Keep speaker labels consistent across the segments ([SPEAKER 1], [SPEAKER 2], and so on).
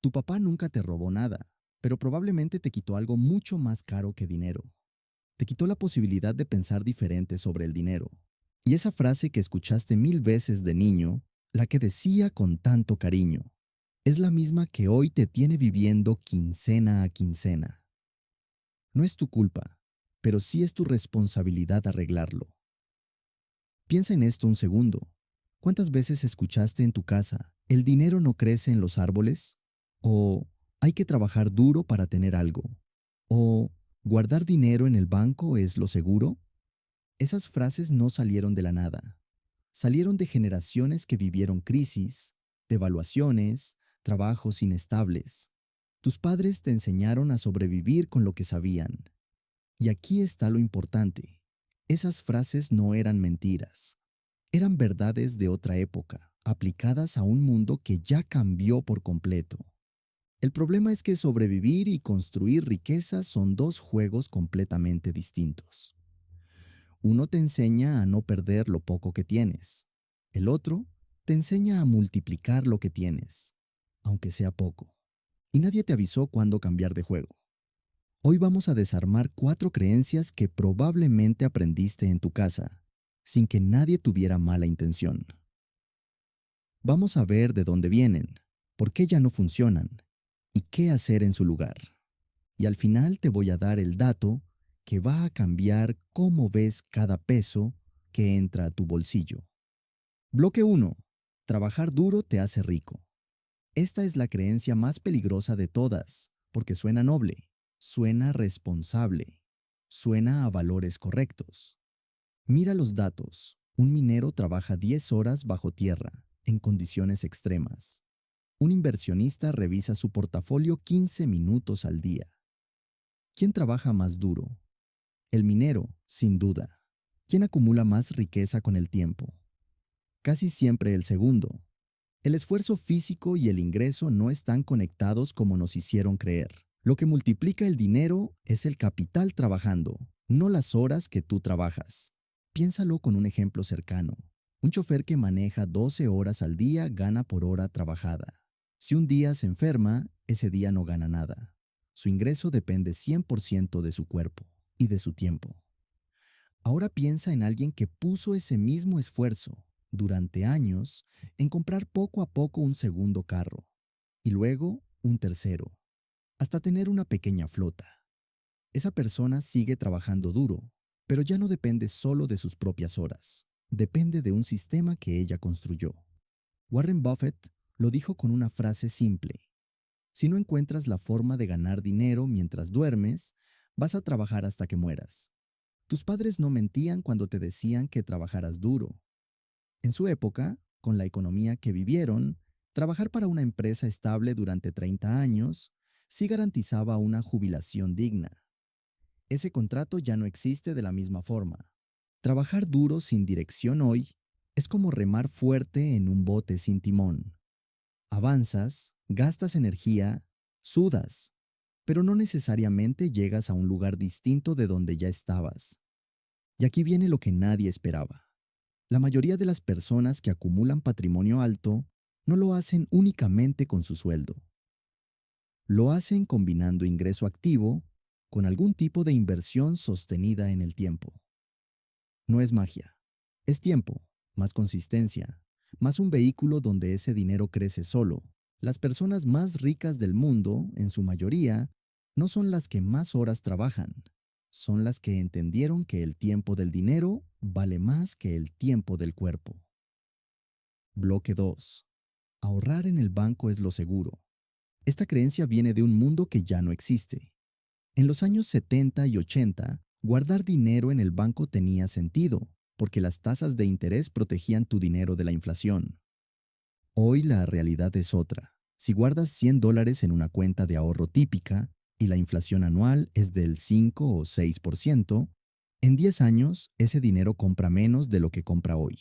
[SPEAKER 1] Tu papá nunca te robó nada, pero probablemente te quitó algo mucho más caro que dinero. Te quitó la posibilidad de pensar diferente sobre el dinero. Y esa frase que escuchaste 1000 veces de niño, la que decía con tanto cariño, es la misma que hoy te tiene viviendo quincena a quincena. No es tu culpa, pero sí es tu responsabilidad arreglarlo. Piensa en esto un segundo. ¿Cuántas veces escuchaste en tu casa, el dinero no crece en los árboles? ¿O hay que trabajar duro para tener algo? ¿O guardar dinero en el banco es lo seguro? Esas frases no salieron de la nada. Salieron de generaciones que vivieron crisis, devaluaciones, trabajos inestables. Tus padres te enseñaron a sobrevivir con lo que sabían. Y aquí está lo importante. Esas frases no eran mentiras. Eran verdades de otra época, aplicadas a un mundo que ya cambió por completo. El problema es que sobrevivir y construir riqueza son dos juegos completamente distintos. Uno te enseña a no perder lo poco que tienes. El otro te enseña a multiplicar lo que tienes, aunque sea poco. Y nadie te avisó cuándo cambiar de juego. Hoy vamos a desarmar 4 creencias que probablemente aprendiste en tu casa, sin que nadie tuviera mala intención. Vamos a ver de dónde vienen, por qué ya no funcionan y qué hacer en su lugar. Y al final te voy a dar el dato que va a cambiar cómo ves cada peso que entra a tu bolsillo. Bloque 1. Trabajar duro te hace rico. Esta es la creencia más peligrosa de todas, porque suena noble, suena responsable, suena a valores correctos. Mira los datos. Un minero trabaja 10 horas bajo tierra, en condiciones extremas. Un inversionista revisa su portafolio 15 minutos al día. ¿Quién trabaja más duro? El minero, sin duda. ¿Quién acumula más riqueza con el tiempo? Casi siempre el segundo. El esfuerzo físico y el ingreso no están conectados como nos hicieron creer. Lo que multiplica el dinero es el capital trabajando, no las horas que tú trabajas. Piénsalo con un ejemplo cercano. Un chofer que maneja 12 horas al día gana por hora trabajada. Si un día se enferma, ese día no gana nada. Su ingreso depende 100% de su cuerpo y de su tiempo. Ahora piensa en alguien que puso ese mismo esfuerzo durante años en comprar poco a poco un segundo carro y luego un tercero, hasta tener una pequeña flota. Esa persona sigue trabajando duro, pero ya no depende solo de sus propias horas. Depende de un sistema que ella construyó. Warren Buffett lo dijo con una frase simple. Si no encuentras la forma de ganar dinero mientras duermes, vas a trabajar hasta que mueras. Tus padres no mentían cuando te decían que trabajaras duro. En su época, con la economía que vivieron, trabajar para una empresa estable durante 30 años sí garantizaba una jubilación digna. Ese contrato ya no existe de la misma forma. Trabajar duro sin dirección hoy es como remar fuerte en un bote sin timón. Avanzas, gastas energía, sudas, pero no necesariamente llegas a un lugar distinto de donde ya estabas. Y aquí viene lo que nadie esperaba. La mayoría de las personas que acumulan patrimonio alto no lo hacen únicamente con su sueldo. Lo hacen combinando ingreso activo con algún tipo de inversión sostenida en el tiempo. No es magia, es tiempo, más consistencia, más un vehículo donde ese dinero crece solo. Las personas más ricas del mundo, en su mayoría, no son las que más horas trabajan, son las que entendieron que el tiempo del dinero vale más que el tiempo del cuerpo. Bloque 2. Ahorrar en el banco es lo seguro. Esta creencia viene de un mundo que ya no existe. En los años 70 y 80, guardar dinero en el banco tenía sentido, porque las tasas de interés protegían tu dinero de la inflación. Hoy la realidad es otra. Si guardas $100 en una cuenta de ahorro típica y la inflación anual es del 5 o 6%, en 10 años ese dinero compra menos de lo que compra hoy.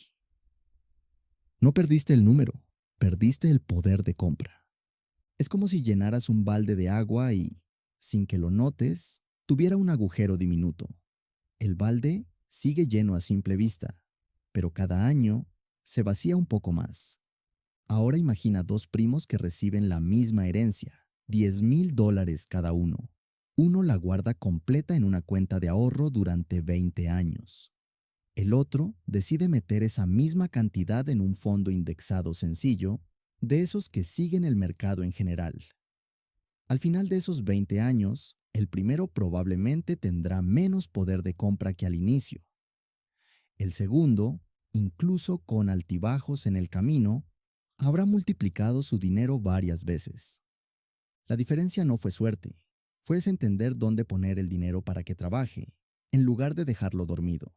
[SPEAKER 1] No perdiste el número, perdiste el poder de compra. Es como si llenaras un balde de agua y, sin que lo notes, tuviera un agujero diminuto. El balde sigue lleno a simple vista, pero cada año se vacía un poco más. Ahora imagina dos primos que reciben la misma herencia, $10,000 cada uno. Uno la guarda completa en una cuenta de ahorro durante 20 años. El otro decide meter esa misma cantidad en un fondo indexado sencillo, de esos que siguen el mercado en general. Al final de esos 20 años, el primero probablemente tendrá menos poder de compra que al inicio. El segundo, incluso con altibajos en el camino, habrá multiplicado su dinero varias veces. La diferencia no fue suerte, fue entender dónde poner el dinero para que trabaje, en lugar de dejarlo dormido.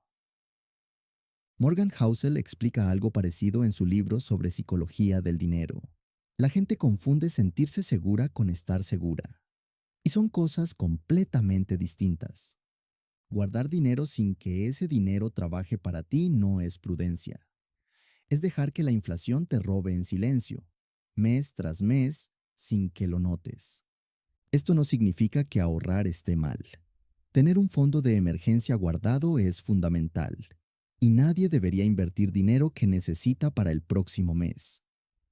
[SPEAKER 1] Morgan Housel explica algo parecido en su libro sobre psicología del dinero. La gente confunde sentirse segura con estar segura, y son cosas completamente distintas. Guardar dinero sin que ese dinero trabaje para ti no es prudencia. Es dejar que la inflación te robe en silencio, mes tras mes, sin que lo notes. Esto no significa que ahorrar esté mal. Tener un fondo de emergencia guardado es fundamental, y nadie debería invertir dinero que necesita para el próximo mes.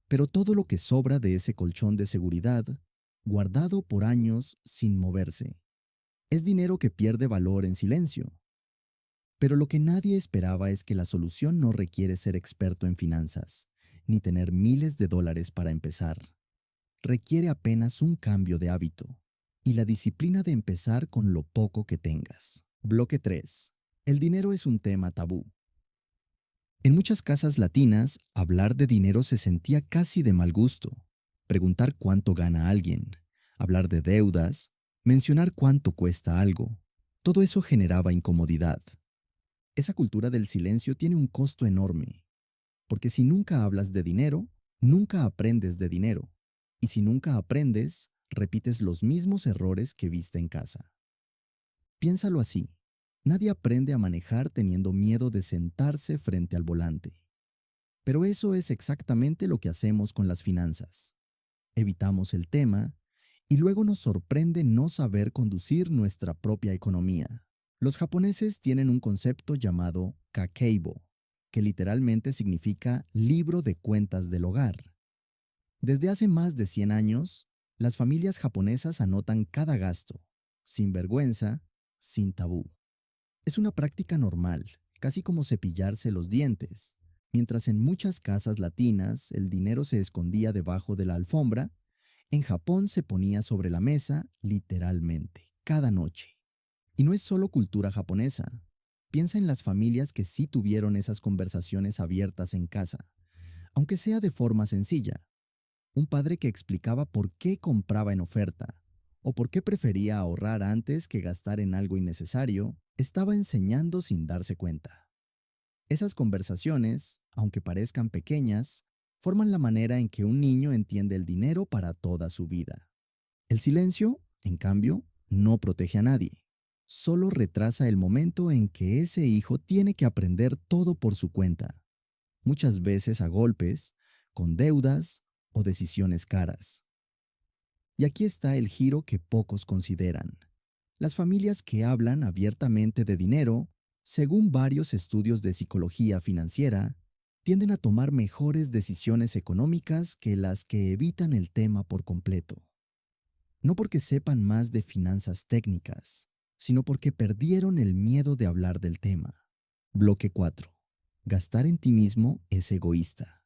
[SPEAKER 1] Pero todo lo que sobra de ese colchón de seguridad, guardado por años sin moverse, es dinero que pierde valor en silencio. Pero lo que nadie esperaba es que la solución no requiere ser experto en finanzas, ni tener miles de dólares para empezar. Requiere apenas un cambio de hábito y la disciplina de empezar con lo poco que tengas. Bloque 3. El dinero es un tema tabú. En muchas casas latinas, hablar de dinero se sentía casi de mal gusto. Preguntar cuánto gana alguien, hablar de deudas, mencionar cuánto cuesta algo, todo eso generaba incomodidad. Esa cultura del silencio tiene un costo enorme, porque si nunca hablas de dinero, nunca aprendes de dinero. Y si nunca aprendes, repites los mismos errores que viste en casa. Piénsalo así. Nadie aprende a manejar teniendo miedo de sentarse frente al volante. Pero eso es exactamente lo que hacemos con las finanzas. Evitamos el tema y luego nos sorprende no saber conducir nuestra propia economía. Los japoneses tienen un concepto llamado kakeibo, que literalmente significa libro de cuentas del hogar. Desde hace más de 100 años, las familias japonesas anotan cada gasto, sin vergüenza, sin tabú. Es una práctica normal, casi como cepillarse los dientes. Mientras en muchas casas latinas el dinero se escondía debajo de la alfombra, en Japón se ponía sobre la mesa literalmente, cada noche. Y no es solo cultura japonesa. Piensa en las familias que sí tuvieron esas conversaciones abiertas en casa, aunque sea de forma sencilla. Un padre que explicaba por qué compraba en oferta o por qué prefería ahorrar antes que gastar en algo innecesario, estaba enseñando sin darse cuenta. Esas conversaciones, aunque parezcan pequeñas, forman la manera en que un niño entiende el dinero para toda su vida. El silencio, en cambio, no protege a nadie. Solo retrasa el momento en que ese hijo tiene que aprender todo por su cuenta, muchas veces a golpes, con deudas o decisiones caras. Y aquí está el giro que pocos consideran. Las familias que hablan abiertamente de dinero, según varios estudios de psicología financiera, tienden a tomar mejores decisiones económicas que las que evitan el tema por completo. No porque sepan más de finanzas técnicas, sino porque perdieron el miedo de hablar del tema. Bloque 4. Gastar en ti mismo es egoísta.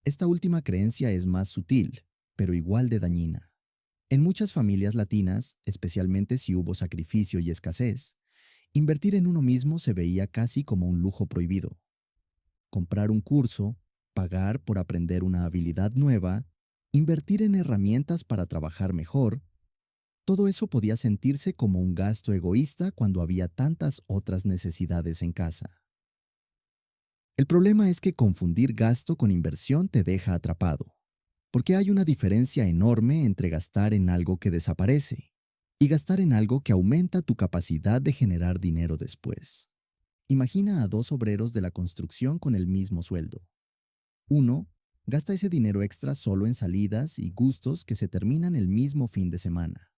[SPEAKER 1] Esta última creencia es más sutil, pero igual de dañina. En muchas familias latinas, especialmente si hubo sacrificio y escasez, invertir en uno mismo se veía casi como un lujo prohibido. Comprar un curso, pagar por aprender una habilidad nueva, invertir en herramientas para trabajar mejor, todo eso podía sentirse como un gasto egoísta cuando había tantas otras necesidades en casa. El problema es que confundir gasto con inversión te deja atrapado, porque hay una diferencia enorme entre gastar en algo que desaparece y gastar en algo que aumenta tu capacidad de generar dinero después. Imagina a dos obreros de la construcción con el mismo sueldo. Uno gasta ese dinero extra solo en salidas y gustos que se terminan el mismo fin de semana.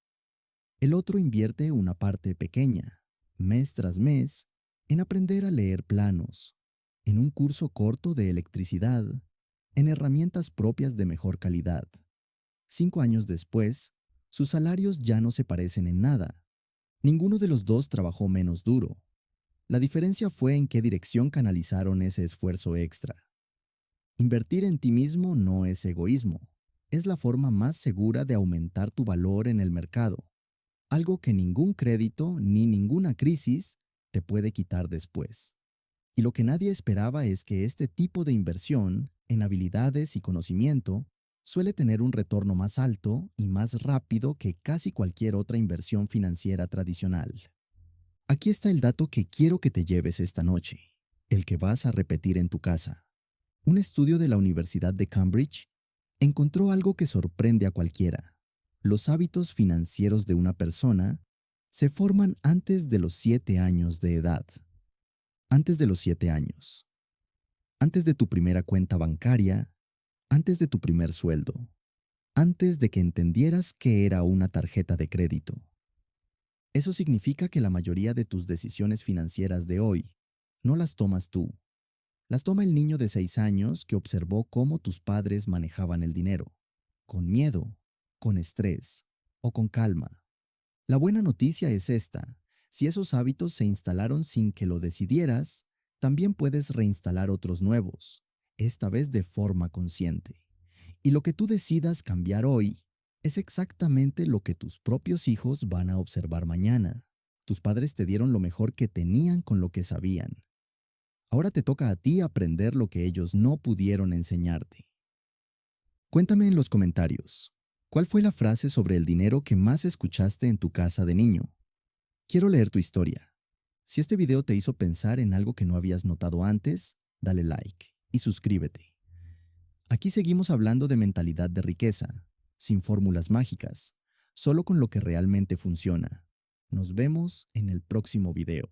[SPEAKER 1] El otro invierte una parte pequeña, mes tras mes, en aprender a leer planos, en un curso corto de electricidad, en herramientas propias de mejor calidad. 5 años después, sus salarios ya no se parecen en nada. Ninguno de los dos trabajó menos duro. La diferencia fue en qué dirección canalizaron ese esfuerzo extra. Invertir en ti mismo no es egoísmo. Es la forma más segura de aumentar tu valor en el mercado, algo que ningún crédito ni ninguna crisis te puede quitar después. Y lo que nadie esperaba es que este tipo de inversión en habilidades y conocimiento suele tener un retorno más alto y más rápido que casi cualquier otra inversión financiera tradicional. Aquí está el dato que quiero que te lleves esta noche, el que vas a repetir en tu casa. Un estudio de la Universidad de Cambridge encontró algo que sorprende a cualquiera. Los hábitos financieros de una persona se forman antes de los 7 años de edad. Antes de los 7 años. Antes de tu primera cuenta bancaria, antes de tu primer sueldo, antes de que entendieras qué era una tarjeta de crédito. Eso significa que la mayoría de tus decisiones financieras de hoy no las tomas tú. Las toma el niño de 6 años que observó cómo tus padres manejaban el dinero, con miedo, con estrés o con calma. La buena noticia es esta: si esos hábitos se instalaron sin que lo decidieras, también puedes reinstalar otros nuevos, esta vez de forma consciente. Y lo que tú decidas cambiar hoy es exactamente lo que tus propios hijos van a observar mañana. Tus padres te dieron lo mejor que tenían con lo que sabían. Ahora te toca a ti aprender lo que ellos no pudieron enseñarte. Cuéntame en los comentarios, ¿cuál fue la frase sobre el dinero que más escuchaste en tu casa de niño? Quiero leer tu historia. Si este video te hizo pensar en algo que no habías notado antes, dale like y suscríbete. Aquí seguimos hablando de mentalidad de riqueza, sin fórmulas mágicas, solo con lo que realmente funciona. Nos vemos en el próximo video.